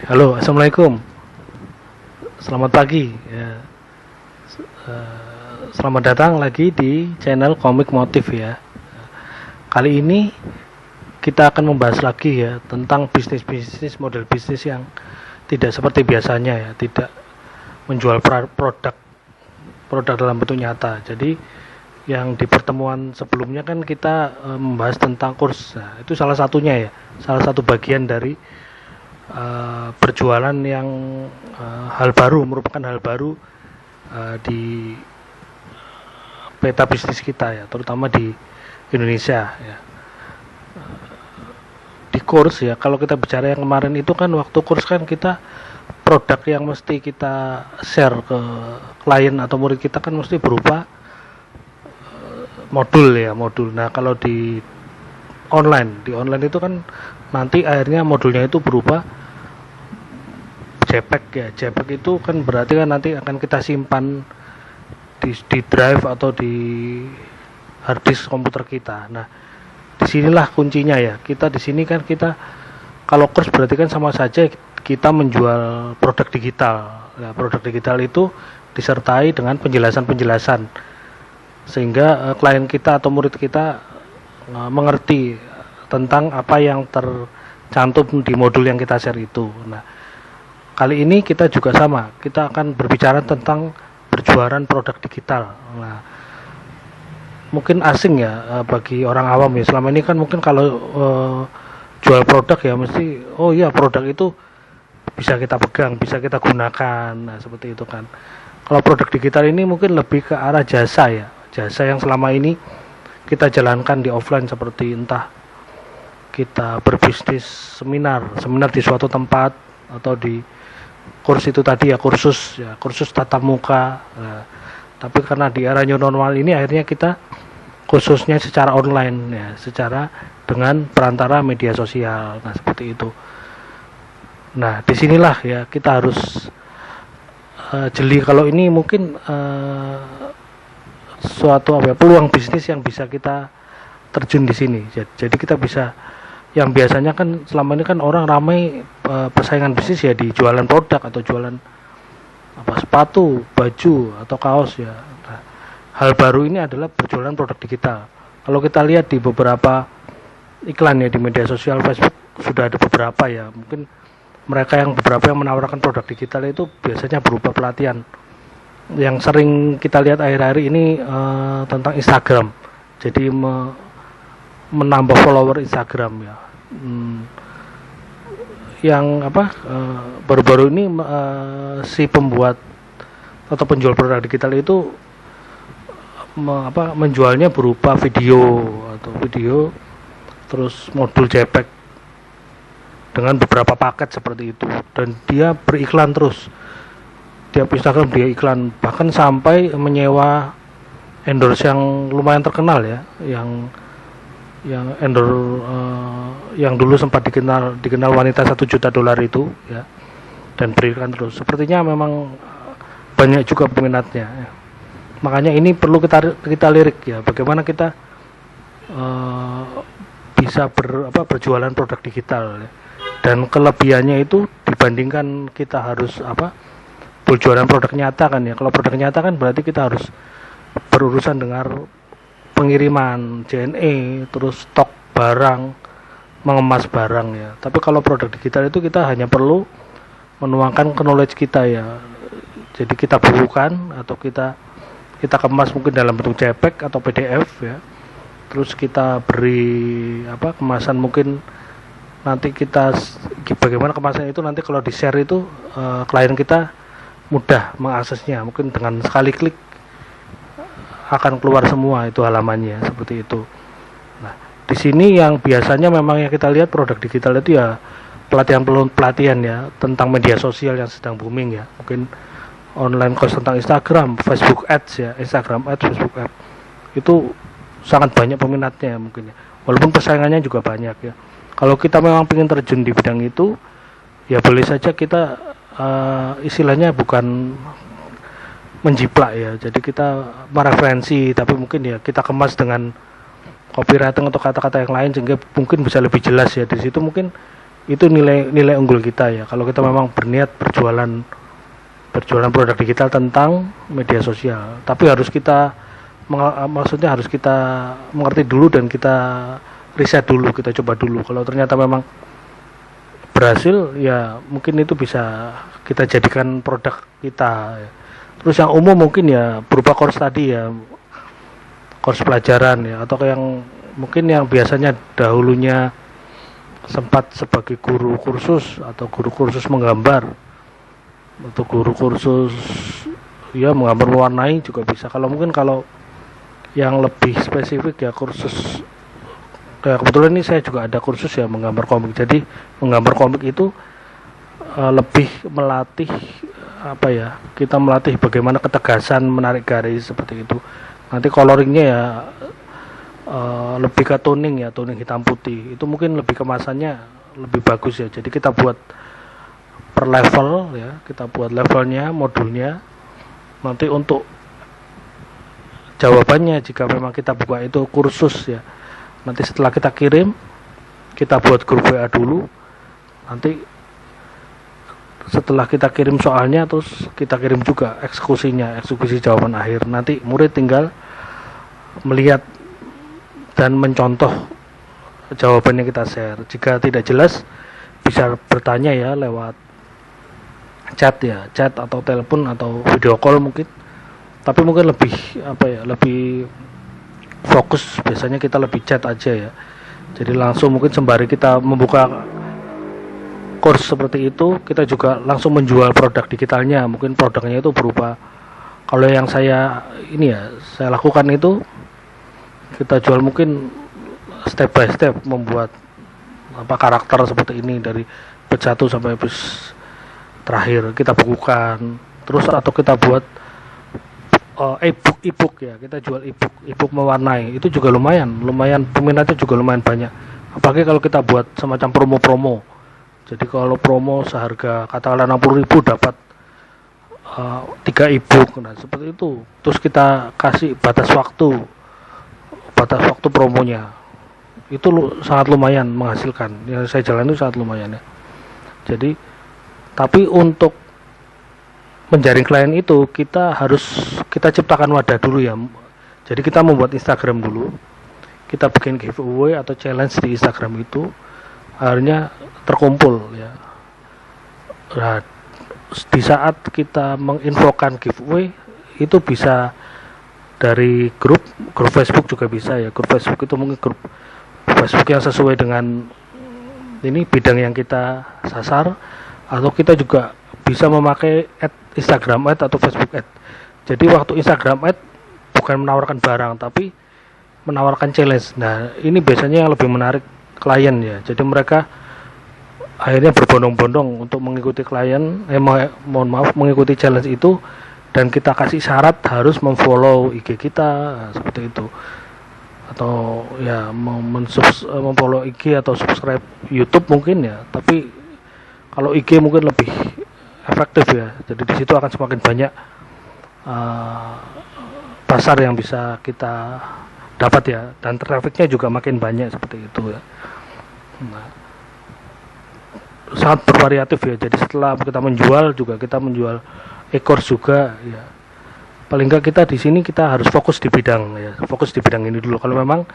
Halo, assalamualaikum. Selamat pagi. Ya, selamat datang lagi di channel Komik Motif ya. Kali ini kita akan membahas lagi ya tentang bisnis model bisnis yang tidak seperti biasanya ya, tidak menjual produk dalam bentuk nyata. Jadi yang di pertemuan sebelumnya kan kita membahas tentang kurs. Nah, itu salah satunya ya, salah satu bagian dari berjualan yang merupakan hal baru di peta bisnis kita ya, terutama di Indonesia ya. Di kurs ya, kalau kita bicara yang kemarin itu kan waktu kurs kan kita produk yang mesti kita share ke klien atau murid kita kan mesti berupa modul. Nah, kalau di online itu kan nanti akhirnya modulnya itu berupa JPEG ya. JPEG itu kan berarti kan nanti akan kita simpan di drive atau di hard disk komputer kita. Nah, disinilah kuncinya ya. Kita di sini kan kita kalau kurs berarti kan sama saja kita menjual produk digital. Nah, produk digital itu disertai dengan penjelasan-penjelasan sehingga klien kita atau murid kita mengerti tentang apa yang tercantum di modul yang kita share itu. Nah, kali ini kita juga sama, kita akan berbicara tentang berjualan produk digital. Nah, mungkin asing ya bagi orang awam ya. Selama ini kan mungkin kalau jual produk ya mesti, oh iya produk itu bisa kita pegang, bisa kita gunakan. Nah, seperti itu kan. Kalau produk digital ini mungkin lebih ke arah jasa ya. Jasa yang selama ini kita jalankan di offline seperti entah kita berbisnis seminar di suatu tempat atau di kurs itu tadi ya kursus tatap muka. Nah, tapi karena di era new normal ini akhirnya kita khususnya secara online ya, secara dengan perantara media sosial. Nah, seperti itu. Nah, disinilah ya kita harus jeli kalau ini mungkin suatu peluang bisnis yang bisa kita terjun di sini. Jadi kita bisa, yang biasanya kan selama ini kan orang ramai persaingan bisnis ya di jualan produk atau jualan sepatu, baju atau kaos ya. Nah, hal baru ini adalah berjualan produk digital. Kalau kita lihat di beberapa iklan ya di media sosial Facebook sudah ada beberapa ya. Mungkin beberapa yang menawarkan produk digital itu biasanya berupa pelatihan. Yang sering kita lihat akhir-akhir ini tentang Instagram. Jadi menambah follower Instagram ya. Yang baru-baru ini si pembuat atau penjual produk digital itu menjualnya berupa video terus modul JPEG dengan beberapa paket seperti itu, dan dia beriklan terus. Tiap Instagram dia iklan, bahkan sampai menyewa endorse yang lumayan terkenal ya, yang endorse yang dulu sempat dikenal wanita $1 juta itu ya, dan berikan terus. Sepertinya memang banyak juga peminatnya ya. Makanya ini perlu kita lirik ya, bagaimana kita bisa berjualan produk digital ya. Dan kelebihannya itu dibandingkan kita harus berjualan produk nyata kan ya. Kalau produk nyata kan berarti kita harus berurusan dengan pengiriman JNE, terus stok barang, mengemas barang ya. Tapi kalau produk digital itu kita hanya perlu menuangkan knowledge kita ya. Jadi kita bukukan atau kita kemas mungkin dalam bentuk JPEG atau PDF ya. Terus kita beri kemasan, mungkin nanti bagaimana kemasan itu nanti kalau di-share itu klien kita mudah mengaksesnya, mungkin dengan sekali klik akan keluar semua itu halamannya, seperti itu. Nah, di sini yang biasanya memang yang kita lihat produk digital itu ya pelatihan ya tentang media sosial yang sedang booming ya, mungkin online course tentang Instagram, Facebook Ads ya, Instagram Ads, Facebook Ads itu sangat banyak peminatnya mungkin ya, walaupun persaingannya juga banyak ya. Kalau kita memang ingin terjun di bidang itu ya boleh saja kita istilahnya bukan menjiplak ya, jadi kita mereferensi, tapi mungkin ya kita kemas dengan copywriting atau kata-kata yang lain sehingga mungkin bisa lebih jelas ya. Di situ mungkin Itu nilai unggul kita ya. Kalau kita memang berniat berjualan produk digital tentang media sosial, tapi harus kita maksudnya harus kita mengerti dulu dan kita riset dulu, kita coba dulu. Kalau ternyata memang berhasil, ya mungkin itu bisa kita jadikan produk kita ya. Terus yang umum mungkin ya berupa course tadi ya, course pelajaran ya, atau yang mungkin yang biasanya dahulunya sempat sebagai guru kursus atau guru kursus menggambar atau guru kursus ya menggambar mewarnai juga bisa. Kalau mungkin kalau yang lebih spesifik ya kursus, kayak kebetulan ini saya juga ada kursus ya menggambar komik. Jadi menggambar komik itu lebih melatih apa ya, kita melatih bagaimana ketegasan menarik garis seperti itu. Nanti coloringnya ya lebih ke toning ya, toning hitam putih. Itu mungkin lebih kemasannya lebih bagus ya. Jadi kita buat per level ya, kita buat levelnya, modulnya. Nanti untuk jawabannya jika memang kita buka itu kursus ya, nanti setelah kita kirim, kita buat grup WA dulu. Nanti setelah kita kirim soalnya, terus kita kirim juga eksekusi jawaban akhir. Nanti murid tinggal melihat dan mencontoh jawaban yang kita share. Jika tidak jelas, bisa bertanya ya lewat chat atau telepon atau video call mungkin. Tapi mungkin lebih lebih fokus biasanya kita lebih chat aja ya. Jadi langsung mungkin sembari kita membuka course seperti itu, kita juga langsung menjual produk digitalnya. Mungkin produknya itu berupa, kalau yang saya lakukan itu kita jual mungkin step by step, membuat karakter seperti ini dari batch 1 sampai batch terakhir kita bukukan. Terus atau kita buat e-book ya, kita jual e-book mewarnai. Itu juga lumayan peminatnya juga lumayan banyak. Apalagi kalau kita buat semacam promo-promo. Jadi kalau promo seharga katakanlah 60.000 dapat 3 e-book, nah seperti itu. Terus kita kasih batas waktu promonya. Itu sangat lumayan menghasilkan. Yang saya jalan itu sangat lumayan ya. Jadi tapi untuk menjaring klien itu kita ciptakan wadah dulu ya. Jadi kita membuat Instagram dulu, kita bikin giveaway atau challenge di Instagram itu, akhirnya terkumpul ya. Nah, di saat kita menginfokan giveaway itu bisa dari grup Facebook juga bisa ya. Grup Facebook itu mungkin grup Facebook yang sesuai dengan ini bidang yang kita sasar, atau kita juga bisa memakai Instagram ad atau Facebook ad. Jadi waktu Instagram ad bukan menawarkan barang tapi menawarkan challenge. Nah, ini biasanya yang lebih menarik klien ya. Jadi mereka akhirnya berbondong-bondong untuk mengikuti mengikuti challenge itu, dan kita kasih syarat harus memfollow IG kita seperti itu. Atau ya memfollow IG atau subscribe YouTube mungkin ya. Tapi kalau IG mungkin lebih efektif ya. Jadi di situ akan semakin banyak pasar yang bisa kita dapat ya, dan trafficnya juga makin banyak seperti itu ya. Nah, sangat bervariatif ya. Jadi setelah kita menjual juga, kita menjual e-course juga ya. Paling enggak kita di sini kita harus fokus di bidang ini dulu. Kalau memang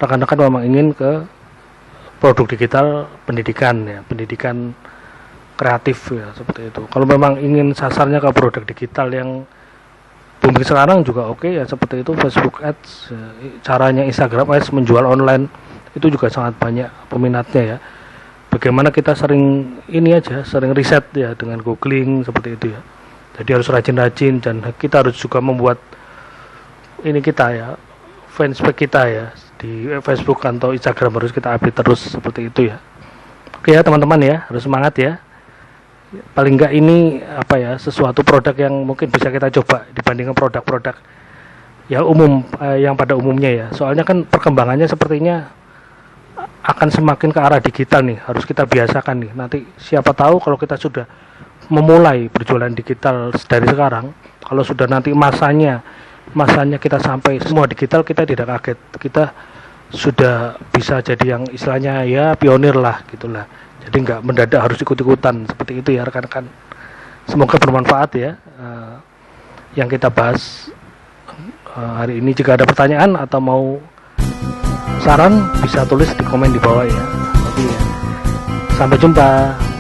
rekan-rekan memang ingin ke produk digital pendidikan ya, pendidikan kreatif ya, seperti itu. Kalau memang ingin sasarnya ke produk digital yang booming sekarang juga oke ya, seperti itu. Facebook Ads ya, caranya Instagram Ads menjual online itu juga sangat banyak peminatnya ya. Bagaimana kita sering riset ya dengan googling seperti itu ya. Jadi harus rajin-rajin, dan kita harus juga membuat ini kita ya, fanspage kita ya di Facebook atau Instagram harus kita update terus seperti itu ya. Oke ya teman-teman ya, harus semangat ya. Paling enggak ini sesuatu produk yang mungkin bisa kita coba dibandingkan produk-produk ya umum yang pada umumnya ya. Soalnya kan perkembangannya sepertinya akan semakin ke arah digital nih, harus kita biasakan nih. Nanti siapa tahu kalau kita sudah memulai berjualan digital dari sekarang, kalau sudah nanti masanya kita sampai semua digital, kita tidak kaget, kita sudah bisa jadi yang istilahnya ya pionir lah gitulah. Jadi nggak mendadak harus ikut-ikutan seperti itu ya rekan-rekan. Semoga bermanfaat ya yang kita bahas hari ini. Jika ada pertanyaan atau mau saran bisa tulis di komen di bawah ya. Sampai jumpa.